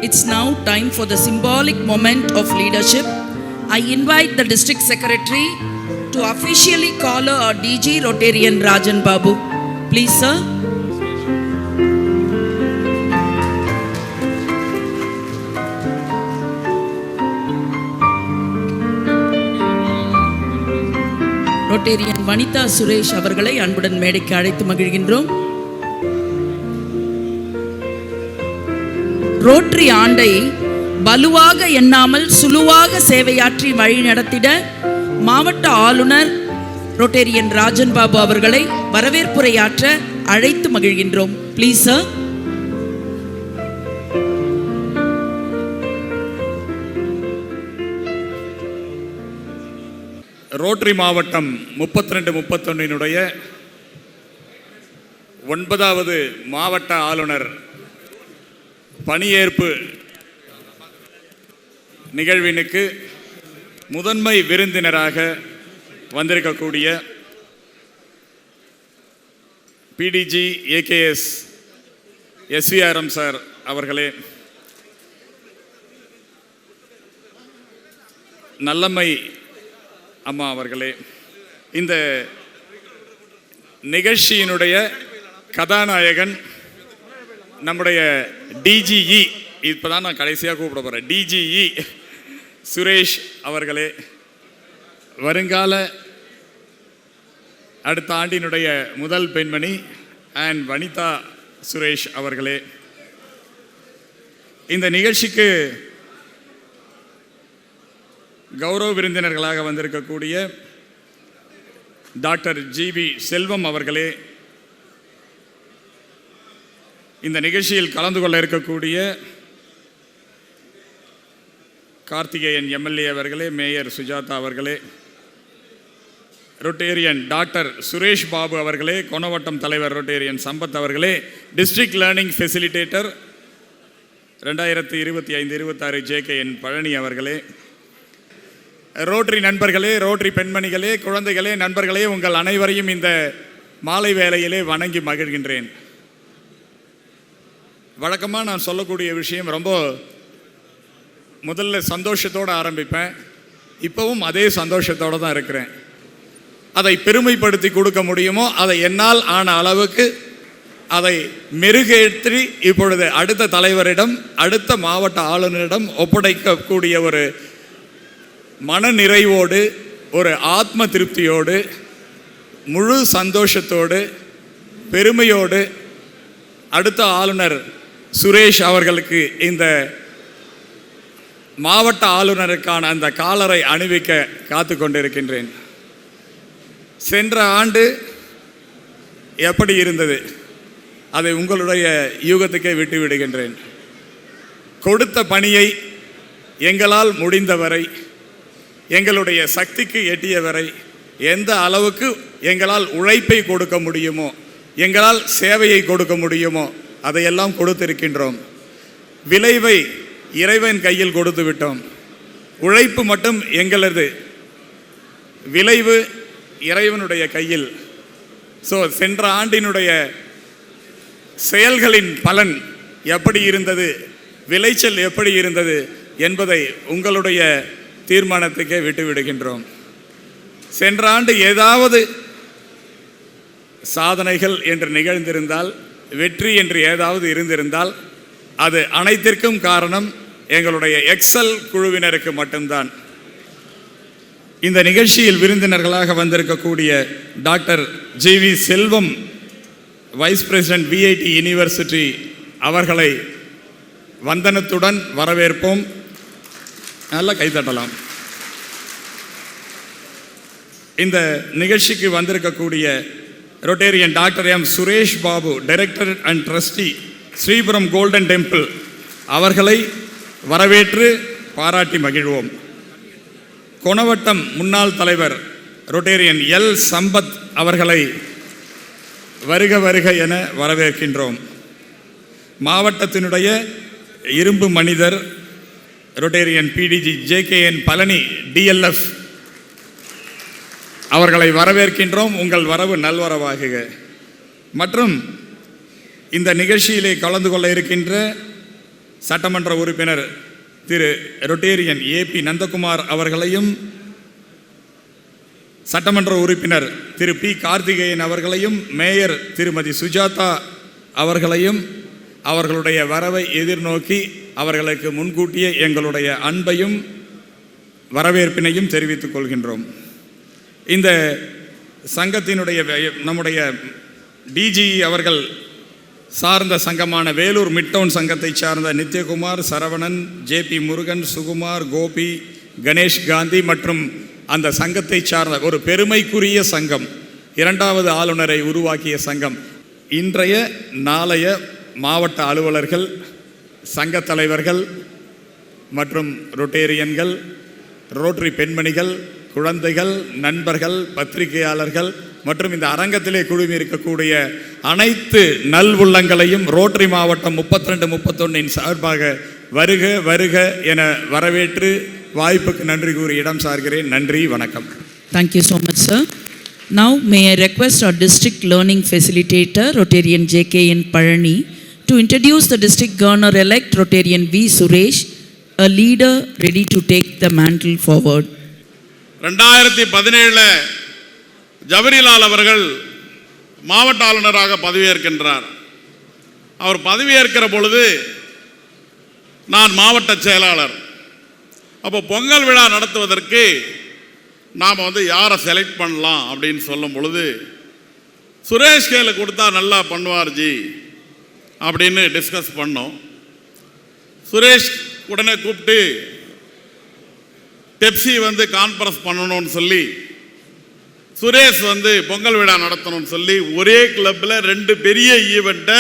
It's now time for the symbolic moment of leadership. I invite the District Secretary to officially call our DG Rotarian Rajan Babu. Please, sir. Rotarian Vanitha Suresh அவர்களை அன்புடன் மேடைக்கு அழைத்து மகிழ்கின்றோம். Rotary ஆண்டை வலுவாக எண்ணாமல் சுலுவாக சேவையாற்றி வழி நடத்திட மாவட்ட ஆளுநர் ரோட்டேரியன் ராஜன் பாபு அவர்களை வரவேற்புரையாற்ற அழைத்து மகிழ்கின்றோம். Please sir. ரோட்டரி மாவட்டம் 32-31 9வது மாவட்ட ஆளுநர் பணியேற்பு நிகழ்வினுக்கு முதன்மை விருந்தினராக வந்திருக்கக்கூடிய பிடிஜி ஏகேஎஸ் எஸ்விஆர்எம் சார் அவர்களே, நல்லம்மை அம்மா அவர்களே, இந்த நிகழ்ச்சியினுடைய கதாநாயகன் நம்முடைய டிஜிஇ, இப்போதான் நான் கடைசியாக கூப்பிட போகிறேன், டிஜிஇ சுரேஷ் அவர்களே, வருங்கால அடுத்த ஆண்டினுடைய முதல் பெண்மணி அண்ட் வனிதா சுரேஷ் அவர்களே, இந்த நிகழ்ச்சிக்கு கௌரவ விருந்தினர்களாக வந்திருக்கக்கூடிய டாக்டர் ஜிவி செல்வம் அவர்களே, இந்த நிகழ்ச்சியில் கலந்து கொள்ள இருக்கக்கூடிய கார்த்திகேயன் எம்எல்ஏ அவர்களே, மேயர் சுஜாதா அவர்களே, ரொட்டேரியன் டாக்டர் சுரேஷ் பாபு அவர்களே, கொணவட்டம் தலைவர் ரொட்டேரியன் சம்பத் அவர்களே, district learning facilitator 2025-26 JKN Palani அவர்களே, ரோட்டரி நண்பர்களே, ரோட்டரி பெண்மணிகளே, குழந்தைகளே, நண்பர்களே, உங்கள் அனைவரையும் இந்த மாலை வேளையிலே வணங்கி மகிழ்கின்றேன். வழக்கமாக நான் சொல்லக்கூடிய விஷயம் ரொம்ப முதல்ல சந்தோஷத்தோடு ஆரம்பிப்பேன். இப்போவும் அதே சந்தோஷத்தோடு தான் இருக்கிறேன். அதை பெருமைப்படுத்தி கொடுக்க முடியுமோ அதை என்னால் ஆன அளவுக்கு அதை மெருகேற்றி இப்பொழுது அடுத்த தலைவரிடம், அடுத்த மாவட்ட ஆளுநரிடம் ஒப்படைக்கக்கூடிய ஒரு மன நிறைவோடு, ஒரு ஆத்ம திருப்தியோடு, முழு சந்தோஷத்தோடு, பெருமையோடு அடுத்த ஆளுநர் சுரேஷ் அவர்களுக்கு இந்த மாவட்ட ஆளுநருக்கான அந்த காலரை அணிவிக்க காத்து கொண்டிருக்கின்றேன். சென்ற ஆண்டு எப்படி இருந்தது அதை உங்களுடைய யூகத்துக்கே விட்டு விடுகின்றேன். கொடுத்த பணியை எங்களால் முடிந்தவரை, எங்களுடைய சக்திக்கு எட்டியவரை, எந்த அளவுக்கு எங்களால் உழைப்பை கொடுக்க முடியுமோ, எங்களால் சேவையை கொடுக்க முடியுமோ அதையெல்லாம் கொடுத்திருக்கின்றோம். விளைவை இறைவன் கையில் கொடுத்து விட்டோம். உழைப்பு மட்டும் எங்களது, விளைவு இறைவனுடைய கையில். சென்ற ஆண்டினுடைய செயல்களின் பலன் எப்படி இருந்தது, விளைச்சல் எப்படி இருந்தது என்பதை உங்களுடைய தீர்மானத்துக்கே விட்டுவிடுகின்றோம். சென்ற ஆண்டு ஏதாவது சாதனைகள் என்று நிகழ்ந்திருந்தால், வெற்றி என்று ஏதாவது இருந்திருந்தால், அது அனைத்திற்கும் காரணம் எங்களுடைய எக்ஸல் குழுவினருக்கு மட்டும்தான். இந்த நிகழ்ச்சியில் விருந்தினர்களாக வந்திருக்கக்கூடிய டாக்டர் ஜி.வி. செல்வம், வைஸ் பிரசிடென்ட் விஐடி யூனிவர்சிட்டி அவர்களை வந்தனத்துடன் வரவேற்போம். நல்லா கைத்தட்டலாம். இந்த நிகழ்ச்சிக்கு வந்திருக்கக்கூடிய Rotarian doctor M. Suresh Babu, director and trustee, Sripuram golden temple அவர்களை வரவேற்று பாராட்டி மகிழ்வோம். கொணவட்டம் முன்னாள் தலைவர் ரொட்டேரியன் எல். சம்பத் அவர்களை வருக வருக என வரவேற்கின்றோம். மாவட்டத்தினுடைய இரும்பு மனிதர் ரொட்டேரியன் பிடிஜி ஜே.கே.என். பழனி டிஎல்எஃப் அவர்களை வரவேற்கின்றோம். உங்கள் வரவு நல்வரவாகுக. மற்றும் இந்த நிகழ்ச்சியிலே கலந்து கொள்ள இருக்கின்ற சட்டமன்ற உறுப்பினர் திரு ரொட்டேரியன் ஏ.பி. நந்தகுமார் அவர்களையும், சட்டமன்ற உறுப்பினர் திரு பி. கார்த்திகேயன் அவர்களையும், மேயர் திருமதி சுஜாதா அவர்களையும் அவர்களுடைய வரவை எதிர்நோக்கி அவர்களுக்கு முன்கூட்டியே எங்களுடைய அன்பையும் வரவேற்பினையும் தெரிவித்துக் கொள்கின்றோம். இந்த சங்கத்தினுடைய நம்முடைய டிஜி அவர்கள் சார்ந்த சங்கமான வேலூர் மிட்டவுன் சங்கத்தை சார்ந்த நித்யகுமார், சரவணன், ஜே.பி. முருகன், சுகுமார், கோபி, கணேஷ் காந்தி மற்றும் அந்த சங்கத்தை சார்ந்த ஒரு பெருமைக்குரிய சங்கம், இரண்டாவது ஆளுநரை உருவாக்கிய சங்கம், இன்றைய நாளைய மாவட்ட அலுவலர்கள், சங்க தலைவர்கள் மற்றும் ரொட்டேரியன்கள், ரோட்டரி பெண்மணிகள், குழந்தைகள், நண்பர்கள், பத்திரிகையாளர்கள் மற்றும் இந்த அரங்கத்திலே குழுமி இருக்கக்கூடிய அனைத்து நல்வுள்ளங்களையும் ரோட்டரி மாவட்டம் 32-31 சார்பாக வருக வருக என வரவேற்று வாய்ப்புக்கு நன்றி கூறி இடம் சார்கிறேன். நன்றி, வணக்கம். Thank you so much, sir. Now may I request our district learning facilitator, Rotarian J.K.N. Palani, to introduce the district governor-elect, Rotarian V. Suresh, a leader ready to take the mantle forward. 2017 Jawaharlal அவர்கள் மாவட்ட ஆளுநராக பதவியேற்கின்றார். அவர் பதவியேற்கிற பொழுது நான் மாவட்ட செயலாளர். அப்போ பொங்கல் விழா நடத்துவதற்கு நாம் யாரை செலக்ட் பண்ணலாம் அப்படின்னு சொல்லும் பொழுது, சுரேஷ் கையில் கொடுத்தா நல்லா பண்ணுவார் ஜி அப்படின்னு டிஸ்கஸ் பண்ணோம். சுரேஷ் உடனே கூப்பிட்டு பெப்சி கான்ஃபரன்ஸ் பண்ணணும்னு சொல்லி, சுரேஷ் பொங்கல் விழா நடத்தணும்னு சொல்லி ஒரே கிளப்பில் 2 பெரிய ஈவெண்ட்டை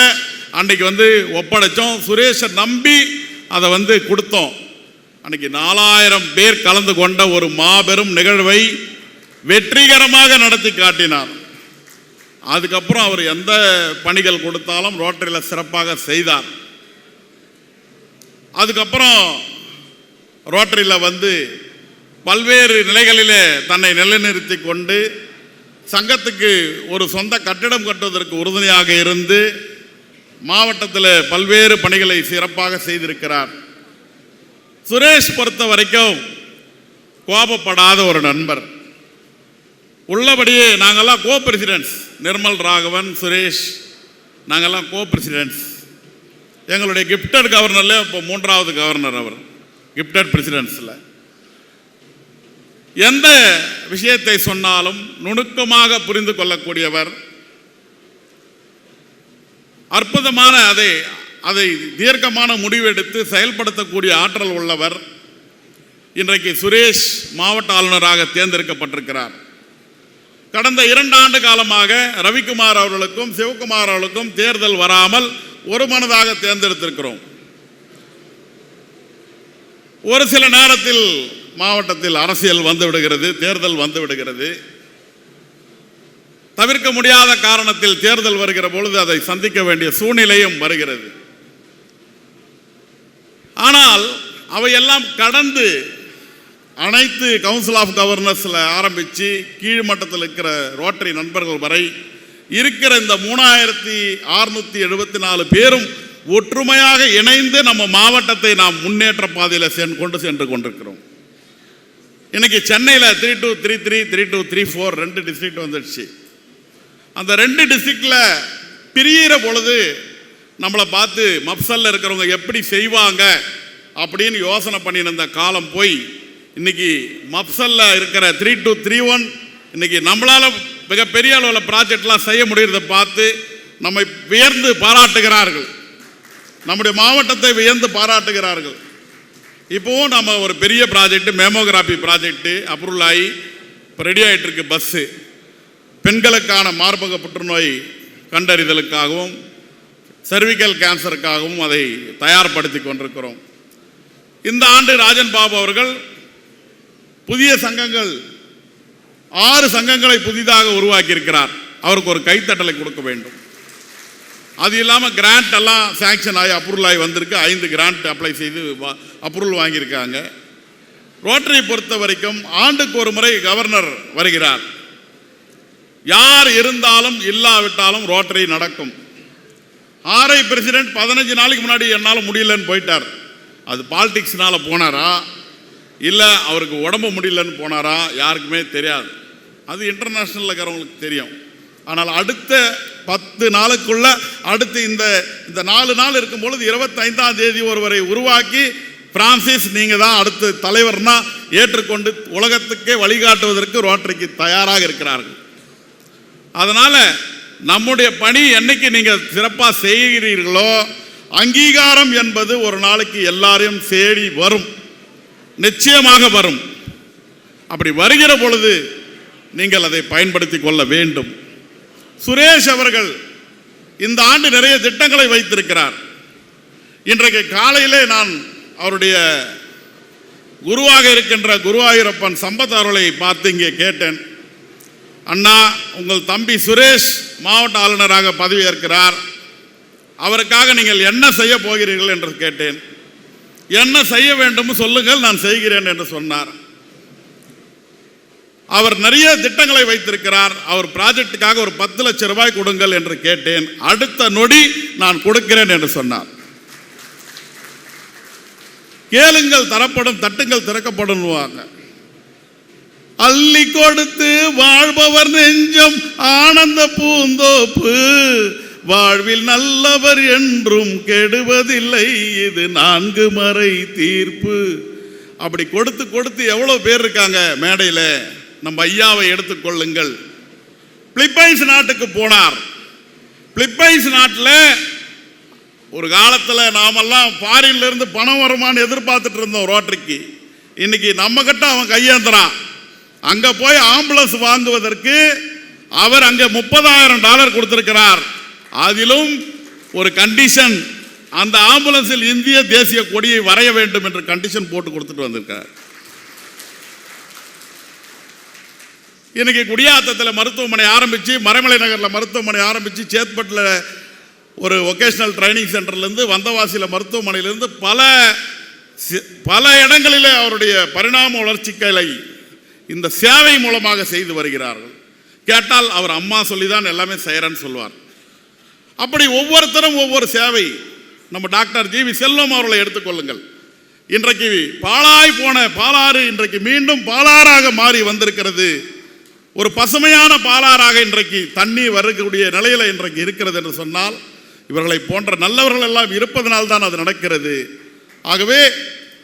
அன்னைக்கு ஒப்படைச்சோம். சுரேஷை நம்பி அதை கொடுத்தோம். அன்னைக்கு 4000 பேர் கலந்து கொண்ட ஒரு மாபெரும் நிகழ்வை வெற்றிகரமாக நடத்தி காட்டினார். அதுக்கப்புறம் அவர் எந்த பணிகள் கொடுத்தாலும் ரோட்டரியில் சிறப்பாக செய்தார். அதுக்கப்புறம் ரோட்டரியில் பல்வேறு நிலைகளிலே தன்னை நிலைநிறுத்தி கொண்டு சங்கத்துக்கு ஒரு சொந்த கட்டிடம் கட்டுவதற்கு உறுதுணையாக இருந்து மாவட்டத்தில் பல்வேறு பணிகளை சிறப்பாக செய்திருக்கிறார். சுரேஷ் பொறுத்த வரைக்கும் கோபப்படாத ஒரு நண்பர். உள்ளபடியே நாங்கள்லாம் கோ பிரசிடென்ட்ஸ், நிர்மல் ராகவன், சுரேஷ், நாங்கள்லாம் கோ பிரசிடென்ட்ஸ். எங்களுடைய கிஃப்டட் கவர்னரில் இப்போ 3வது கவர்னர் அவர், கிஃப்டட் பிரசிடென்ட்ஸில். எந்த விஷயத்தை சொன்னாலும் நுணுக்கமாக புரிந்து கொள்ளக்கூடியவர், அற்புதமான அதை தீர்க்கமான முடிவெடுத்து செயல்படுத்தக்கூடிய ஆற்றல் உள்ளவர். இன்றைக்கு சுரேஷ் மாவட்ட ஆளுநராக தேர்ந்தெடுக்கப்பட்டிருக்கிறார். கடந்த 2 ஆண்டு காலமாக ரவிக்குமார் அவர்களுக்கும் சிவகுமார் அவர்களுக்கும் தேர்தல் வராமல் ஒரு மனதாக தேர்ந்தெடுத்திருக்கிறோம். ஒரு சில நேரத்தில் மாவட்டத்தில் அரசியல் வந்துவிடுகிறது, தேர்தல் வந்துவிடுகிறது. தவிர்க்க முடியாத காரணத்தில் தேர்தல் வருகிற பொழுது அதை சந்திக்க வேண்டிய சூழ்நிலையும் வருகிறது. ஆனால் அவையெல்லாம் கடந்து அனைத்து கவுன்சில் ஆஃப் கவர்னர்ஸில் ஆரம்பித்து கீழ்மட்டத்தில் இருக்கிற ரோட்டரி நண்பர்கள் வரை இருக்கிற இந்த 3674 பேரும் ஒற்றுமையாக இணைந்து நம்ம மாவட்டத்தை நாம் முன்னேற்ற பாதையில் கொண்டு சென்று கொண்டிருக்கிறோம். இன்னைக்கு சென்னையில் 3233, 3234 2 டிஸ்ட்ரிக்ட் வந்துடுச்சு. அந்த 2 டிஸ்ட்ரிக்டில் பிரிகிற பொழுது நம்மளை பார்த்து மப்சல்ல இருக்கிறவங்க எப்படி செய்வாங்க அப்படின்னு யோசனை பண்ணியிருந்த காலம் போய் இன்னைக்கு மப்சல்ல இருக்கிற 3231 இன்னைக்கு நம்மளால மிகப்பெரிய அளவில் ப்ராஜெக்ட்லாம் செய்ய முடியறதை பார்த்து நம்மை வியந்து பாராட்டுகிறார்கள், நம்முடைய மாவட்டத்தை வியந்து பாராட்டுகிறார்கள். இப்போவும் நம்ம ஒரு பெரிய ப்ராஜெக்ட் மேமோகிராஃபி ப்ராஜெக்ட் அப்ரூவல் ஆகி இப்போ ரெடி ஆகிட்டு இருக்கு. பஸ்ஸு பெண்களுக்கான மார்பக புற்றுநோய் கண்டறிதலுக்காகவும் சர்விக்கல் கேன்சருக்காகவும் அதை தயார்படுத்தி கொண்டிருக்கிறோம். இந்த ஆண்டு ராஜன் பாபு அவர்கள் புதிய சங்கங்கள் 6 சங்கங்களை புதிதாக உருவாக்கி இருக்கிறார். அவருக்கு ஒரு கைத்தட்டலை கொடுக்க வேண்டும். அது இல்லாமல் கிராண்ட் எல்லாம் சாங்ஷன் ஆகி அப்ரூவல் ஆகி வந்திருக்கு. 5 கிராண்ட் அப்ளை செய்து அப்ரூவல் வாங்கியிருக்காங்க. ரோட்டரி பொறுத்த வரைக்கும் ஆண்டுக்கு ஒரு முறை கவர்னர் வருகிறார். யார் இருந்தாலும் இல்லாவிட்டாலும் ரோட்டரி நடக்கும். ஆர்ஐ பிரசிடென்ட் 15 நாளைக்கு முன்னாடி என்னால் முடியலன்னு போயிட்டார். அது பாலிடிக்ஸ்னால போனாரா இல்லை அவருக்கு உடம்பு முடியலன்னு போனாரா யாருக்குமே தெரியாது. அது இன்டர்நேஷ்னலில் இருக்கிறவங்களுக்கு தெரியும். ஆனால் அடுத்த 10 நாளுக்குள்ள அடுத்து இந்த 4 நாள் இருக்கும் பொழுது 25ஆம் தேதி ஒருவரை உருவாக்கி பிரான்சிஸ் நீங்கள் தான் அடுத்த தலைவர்னா ஏற்றுக்கொண்டு உலகத்துக்கே வழிகாட்டுவதற்கு ரோட்டரிக்கு தயாராக இருக்கிறார்கள். அதனால் நம்முடைய பணி என்னைக்கு நீங்கள் சிறப்பாக செய்கிறீர்களோ அங்கீகாரம் என்பது ஒரு நாளைக்கு எல்லாரையும் தேடி வரும், நிச்சயமாக வரும். அப்படி வருகிற பொழுது நீங்கள் அதை பயன்படுத்தி கொள்ள வேண்டும். சுரேஷ் அவர்கள் இந்த ஆண்டு நிறைய திட்டங்களை வைத்திருக்கிறார். இன்றைக்கு காலையிலே நான் அவருடைய குருவாக இருக்கின்ற குருவாயூரப்பன் சம்பத் அவர்களை பார்த்து இங்கே கேட்டேன். அண்ணா, உங்கள் தம்பி சுரேஷ் மாவட்ட ஆளுநராக பதவியேற்கிறார், அவருக்காக நீங்கள் என்ன செய்ய போகிறீர்கள் என்று கேட்டேன். என்ன செய்ய வேண்டும் சொல்லுங்கள், நான் செய்கிறேன் என்று சொன்னார். அவர் நிறைய திட்டங்களை வைத்திருக்கிறார். அவர் ப்ராஜெக்டுக்காக ஒரு 10 லட்சம் ரூபாய் கொடுங்கள் என்று கேட்டேன். அடுத்த நொடி நான் கொடுக்கிறேன் என்று சொன்னார். கேளுங்கள் தரப்படும், தட்டுங்கள் திறக்கப்படும். அள்ளி கொடுத்து வாழ்பவர் நெஞ்சம் ஆனந்த பூந்தோப்பு, வாழ்வில் நல்லவர் என்றும் கெடுவதில்லை, இது 4 மறை தீர்ப்பு. அப்படி கொடுத்து கொடுத்து எவ்வளவு பேர் இருக்காங்க மேடையில். நம்ம ஐயாவை எடுத்துக்கொள்ளுங்கள். பிலிப்பைன்ஸ் நாட்டுக்கு போனார். பிலிப்பைன்ஸ் நாட்டில் ஒரு காலத்தில் நாமெல்லாம் ஃபாரின்ல இருந்து பணம் வருமானு எதிர்பார்த்துட்டு இருந்தோம் ரோட்டரிக்கு. இன்னைக்கு நம்ம கிட்ட அவன் கையேந்துறான். அங்கே போய் ஆம்புலன்ஸ் வாங்குவதற்கு அவர் அங்கே $30,000 கொடுத்திருக்கிறார். அதிலும் ஒரு கண்டிஷன், அந்த ஆம்புலன்ஸில் இந்திய தேசிய கொடியை வரைய வேண்டும் என்று கண்டிஷன் போட்டு கொடுத்துட்டு வந்திருக்கார். இன்னைக்கு குடியாத்தத்தில் மருத்துவமனை ஆரம்பித்து, மறைமலை நகரில் மருத்துவமனை ஆரம்பித்து, சேத்பட்டில் ஒரு வொகேஷனல் ட்ரைனிங் சென்டர்லேருந்து, வந்தவாசியில் மருத்துவமனையிலிருந்து பல இடங்களிலே அவருடைய பரிணாம வளர்ச்சிகளை இந்த சேவை மூலமாக செய்து வருகிறார்கள். கேட்டால் அவர் அம்மா சொல்லி தான் எல்லாமே செய்கிறேன்னு சொல்வார். அப்படி ஒவ்வொருத்தரும் ஒவ்வொரு சேவை. நம்ம டாக்டர் ஜி.வி. செல்வம் அவர்களை எடுத்துக்கொள்ளுங்கள். இன்றைக்கு பாழாய் போன பாலாறு இன்றைக்கு மீண்டும் பாலாறாக மாறி வந்திருக்கிறது. ஒரு பசுமையான பாலாறாக இன்றைக்கு தண்ணீர் வரக்கூடிய நிலையில் இன்றைக்கு இருக்கிறது என்று சொன்னால் இவர்களை போன்ற நல்லவர்கள் எல்லாம் இருப்பதனால் தான் அது நடக்கிறது. ஆகவே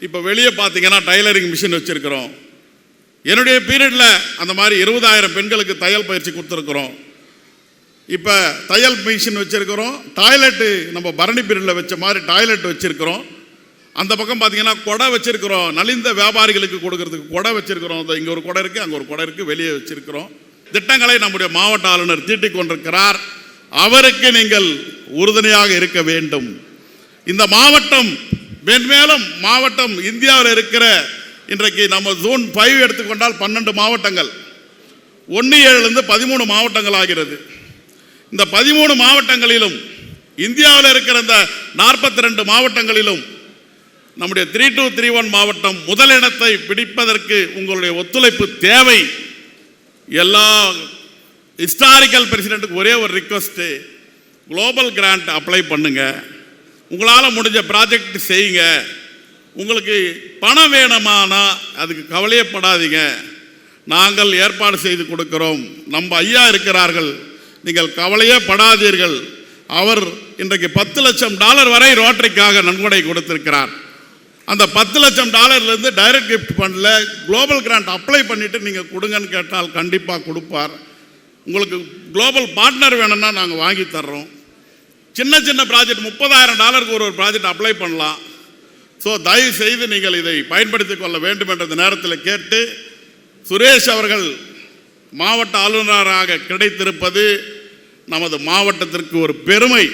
இப்போ வெளியே பார்த்தீங்கன்னா டைலரிங் மிஷின் வச்சிருக்கிறோம். என்னுடைய பீரியடில் அந்த மாதிரி 20,000 பெண்களுக்கு தையல் பயிற்சி கொடுத்துருக்குறோம். இப்போ தையல் மிஷின் வச்சுருக்கிறோம். டாய்லெட்டு நம்ம பரணி பீரியடில் வச்ச மாதிரி டாய்லெட் வச்சுருக்கிறோம். அந்த பக்கம் பார்த்தீங்கன்னா கொடை வச்சுருக்கிறோம். நலிந்த வியாபாரிகளுக்கு கொடுக்கறதுக்கு கொடை வச்சுருக்கிறோம். இங்கே ஒரு கொடை இருக்குது, அங்கே ஒரு கொடை இருக்குது, வெளியே வச்சுருக்கிறோம். திட்டங்களை நம்முடைய மாவட்ட ஆளுநர் தீட்டிக் கொண்டிருக்கிறார். அவருக்கு நீங்கள் உறுதுணையாக இருக்க வேண்டும். இந்த மாவட்டம் மென்மேலும் மாவட்டம் இந்தியாவில் இருக்கிற இன்றைக்கு நம்ம ஜோன் 5 எடுத்துக்கொண்டால் 12 மாவட்டங்கள், 1-7 13 மாவட்டங்கள் ஆகிறது. இந்த 13 மாவட்டங்களிலும் இந்தியாவில் இருக்கிற இந்த 42 மாவட்டங்களிலும் நம்முடைய 3231 மாவட்டம் முதலிடத்தை பிடிப்பதற்கு உங்களுடைய ஒத்துழைப்பு தேவை. எல்லா ஹிஸ்டாரிக்கல் பிரசிடென்ட்டுக்கு ஒரே ஒரு ரிக்வெஸ்ட்டு, குளோபல் கிராண்ட் அப்ளை பண்ணுங்க, உங்களால் முடிஞ்ச ப்ராஜெக்ட் செய்யுங்க. உங்களுக்கு பணம் வேணுமானா அதுக்கு கவலையப்படாதீங்க, நாங்கள் ஏற்பாடு செய்து கொடுக்கிறோம். நம்ம ஐயா இருக்கிறார்கள், நீங்கள் கவலையே படாதீர்கள். அவர் இன்றைக்கு $10 லட்சம் வரை ரோட்டரிக்காக நன்கொடை கொடுத்திருக்கிறார். அந்த $10 லட்சம் இருந்து டைரக்ட் கிஃப்ட் ஃபண்டில் குளோபல் கிராண்ட் அப்ளை பண்ணிவிட்டு நீங்கள் கொடுங்கன்னு கேட்டால் கண்டிப்பாக கொடுப்பார். உங்களுக்கு குளோபல் பார்ட்னர் வேணும்னா நாங்கள் வாங்கி தர்றோம். சின்ன சின்ன ப்ராஜெக்ட் $30,000 ஒரு ப்ராஜெக்ட் அப்ளை பண்ணலாம். ஸோ தயவு செய்து நீங்கள் இதை பயன்படுத்திக் கொள்ள வேண்டும் என்ற நேரத்தில் கேட்டு, சுரேஷ் அவர்கள் மாவட்ட ஆளுநராக கிடைத்திருப்பது நமது மாவட்டத்திற்கு ஒரு பெருமை.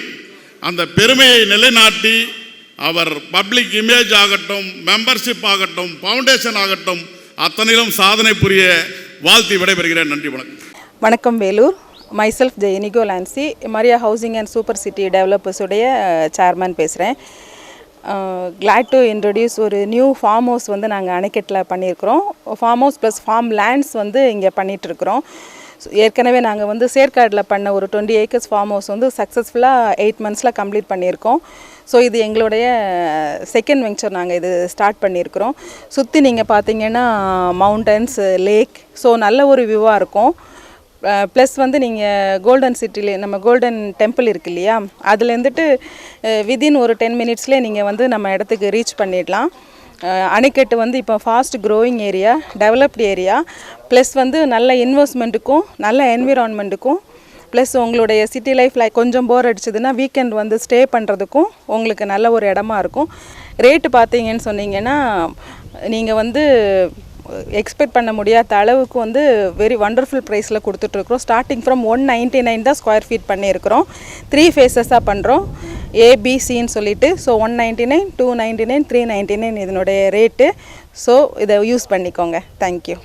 அந்த பெருமையை நிலைநாட்டி அவர் பப்ளிக் இமேஜ் ஆகட்டும், மெம்பர்ஷிப் ஆகட்டும், ஃபவுண்டேஷன் ஆகட்டும், அத்தனையிலும் சாதனை புரிய வாழ்த்தி விடைபெறுகிறேன். நன்றி, வணக்கம். வணக்கம் Vellore. Myself J Inigo Lancy, Maria housing and super city டெவலப்பர்ஸுடைய சேர்மன் பேசுகிறேன். கிளாட் டு இன்ட்ரடியூஸ் ஒரு நியூ ஃபார்ம் ஹவுஸ் வந்து நாங்கள் அணைக்கட்டில் பண்ணியிருக்கிறோம். Farm house plus farm lands வந்து இங்கே பண்ணிகிட்ருக்குறோம். ஏற்கனவே நாங்கள் வந்து சேர்க்காடில் பண்ண ஒரு 20 acres ஃபார்ம் ஹவுஸ் வந்து சக்ஸஸ்ஃபுல்லாக 8 months கம்ப்ளீட் பண்ணியிருக்கோம். ஸோ இது எங்களுடைய செகண்ட் வெஞ்சர். நாங்கள் இது ஸ்டார்ட் பண்ணியிருக்கிறோம். சுற்றி நீங்கள் பார்த்தீங்கன்னா மவுண்டன்ஸ், லேக், ஸோ நல்ல ஒரு வியூவாக இருக்கும். ப்ளஸ் வந்து நீங்கள் கோல்டன் சிட்டிலே நம்ம கோல்டன் டெம்பிள் இருக்கு இல்லையா, அதுலேருந்துட்டு வித்தின் ஒரு 10 minutesலேயே நீங்கள் வந்து நம்ம இடத்துக்கு ரீச் பண்ணிடலாம். அணைக்கட்டு வந்து இப்போ fast growing area, developed area, plus வந்து நல்ல இன்வெஸ்ட்மெண்ட்டுக்கும் நல்ல என்விரான்மெண்ட்டுக்கும், ப்ளஸ் உங்களுடைய சிட்டி லைஃப்பில் கொஞ்சம் போர் அடிச்சதுன்னா வீக்கெண்ட் வந்து ஸ்டே பண்ணுறதுக்கும் உங்களுக்கு நல்ல ஒரு இடமா இருக்கும். ரேட்டு பார்த்தீங்கன்னு சொன்னீங்கன்னா நீங்கள் வந்து எக்ஸ்பெக்ட் பண்ண முடியாத அளவுக்கு வந்து வெரி வண்டர்ஃபுல் ப்ரைஸில் கொடுத்துட்ருக்குறோம். ஸ்டார்டிங் ஃப்ரம் 199 தான் ஸ்கொயர் ஃபீட் பண்ணியிருக்கிறோம். 3 phases பண்ணுறோம், ஏபிசின்னு சொல்லிட்டு. ஸோ 199, 299, 399 இதனுடைய ரேட்டு. ஸோ இதை யூஸ் பண்ணிக்கோங்க. தேங்க்யூ.